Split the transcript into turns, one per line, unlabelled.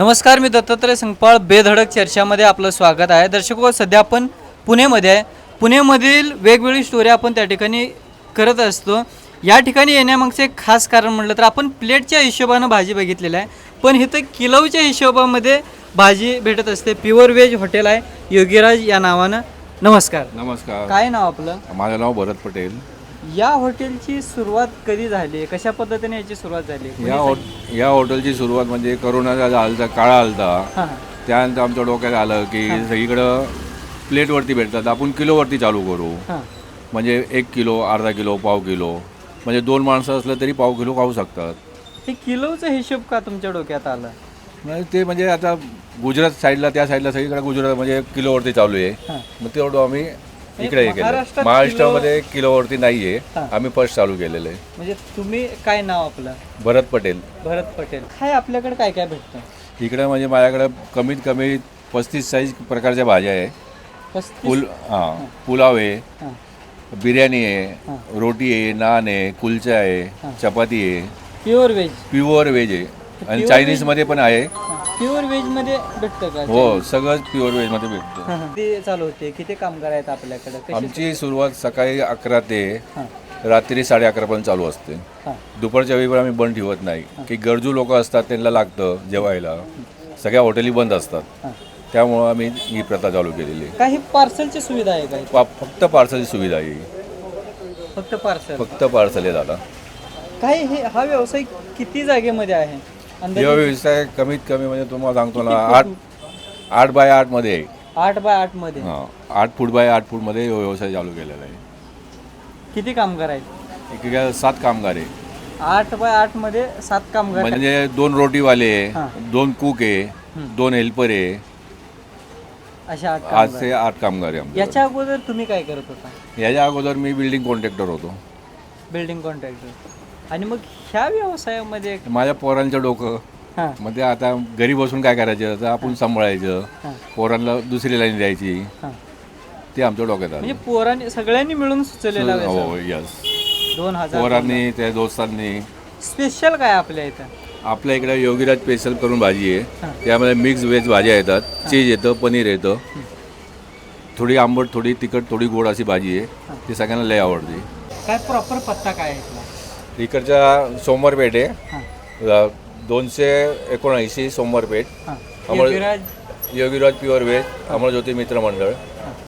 नमस्कार, मी दत्तात्रय संगपाळ. बेधडक चर्चामध्ये आपलं स्वागत आहे. दर्शको, सध्या आपण पुणेमध्ये आहे. पुणेमधील वेगवेगळी स्टोरी आपण त्या ठिकाणी करत असतो. या ठिकाणी येण्यामागचं एक खास कारण म्हटलं तर आपण प्लेटच्या हिशोबानं भाजी बघितलेलं आहे, पण इथं किलोच्या हिशोबामध्ये भाजी भेटत असते. प्युअर व्हेज हॉटेल आहे योगीराज या नावानं. नमस्कार.
नमस्कार.
काय नाव आपलं?
माझं नाव भरत पटेल.
या हॉटेलची सुरुवात कधी झाली, कशा पद्धतीने याची सुरुवात झाली?
या हॉटेलची सुरुवात म्हणजे करोनाचा काळ आलता.
हां
त्यानंतर आमच्या डोक्यात आलं की सगळीकडं प्लेटवरती भेटतात, आपण किलोवरती चालू करू.
हां.
म्हणजे 1 किलो, अर्धा किलो, पाव किलो, म्हणजे 2 माणसं असलं तरी पाव किलो खाऊ शकतात.
हे किलोचा हिशोब का तुमच्या डोक्यात आला?
ते म्हणजे आता गुजरात साईडला, त्या साईडला सगळीकडे गुजरात म्हणजे किलोवरती चालू आहे.
हां.
मग तेवढं आम्ही इकडे हे केलं.
महाराष्ट्रात
महाराष्ट्रामध्ये किलोवरती नाही आहे.
हां.
आम्ही फर्स्ट चालू केलेलं आहे.
म्हणजे तुम्ही काय नाव आपलं?
भरत पटेल.
भरत पटेल. काय आपल्याकडे काय काय भेटतं?
इकडं म्हणजे माझ्याकडं कमीत कमी 35 साईज प्रकारच्या भाज्या आहे.
35?
पुलाव आहे,
हां.
बिर्याणी आहे, रोटी आहे, नान आहे, कुलचा आहे, चपाती आहे.
Pure veg.
प्युअर व्हेज आहे आणि
Pure
चायनीजमध्ये पण आहे.
प्युअर व्हेज मध्ये भेटतं का?
हो, सगळंच प्युअर व्हेजमध्ये भेटतं.
ते चालू होते. किती कामगार आहेत आपल्याकडे? कसे?
आमची सुरुवात सकाळी 11 ते
हां.
रात्री 11:30 पर्यंत चालू असते.
हां.
दुपारच्या वेळी पण आम्ही बंद ठेवत नाही, की गरजू लोक असतात त्यांना लागतं जेवायला. सगळ्या हॉटेली बंद असतात,
हां.
त्यामुळं आम्ही ही प्रथा चालू केलेली आहे.
काही पार्सलची सुविधा आहे काय?
फक्त पार्सलची सुविधा आहे.
फक्त पार्सल.
फक्त पार्सल आहे दादा.
काय हे हा व्यवसाय किती जागेमध्ये आहे? अंदाजे
जेव्हा व्यवसाय कमीत कमी म्हणजे तुम्हाला सांगतो ना, 8 बाय 8 मध्ये आहे.
8 बाय 8 मध्ये.
8 फूट बाय 8 फूट मध्ये व्यवसाय चालू केलेला आहे.
किती कामगार आहेत?
एक 7 कामगार आहे.
8 बाय 8 मध्ये 7 कामगार.
म्हणजे 2 रोटीवाले,
हां.
2 कुक आहे, 2 हेल्पर आहे.
अशा 8
आज
कामगार.
ते 8 कामगार आहे आमच्या.
याच्या अगोदर तुम्ही काय करत होता?
याच्या अगोदर मी बिल्डिंग कॉन्ट्रॅक्टर होतो.
Building contractor. आणि मग ह्या व्यवसायामध्ये
माझ्या पोरांचं डोकं
हां
म्हणजे आता घरी बसून काय करायचं, तर आपण सांभाळायचं,
हां
पोरांना दुसरी लाईन द्यायची,
हां.
ते आमच्या डोक्यात
म्हणजे
आलं.
पोरांनी सगळ्यांनी मिळून सुचवलेला
हो, यस.
2000.
पोरांनी, त्या दोस्तांनी.
स्पेशल काय आपल्या इथं?
आपल्या इकडे योगीराज स्पेशल करून भाजी आहे.
हां.
त्यामध्ये मिक्स व्हेज भाज्या येतात, चीज येतं, पनीर येतं, थोडी आंबट, थोडी तिखट, थोडी गोड अशी भाजी आहे. ती सगळ्यांना लय आवडते.
काय प्रॉपर पत्ता काय आहे इथला?
इकडच्या सोमवारपेठ आहे,
हां
279 सोमवारपेठ.
हां.
अमर
योगीराज.
योगीराज प्युअर व्हेज, अमरज्योती मित्र मंडळ.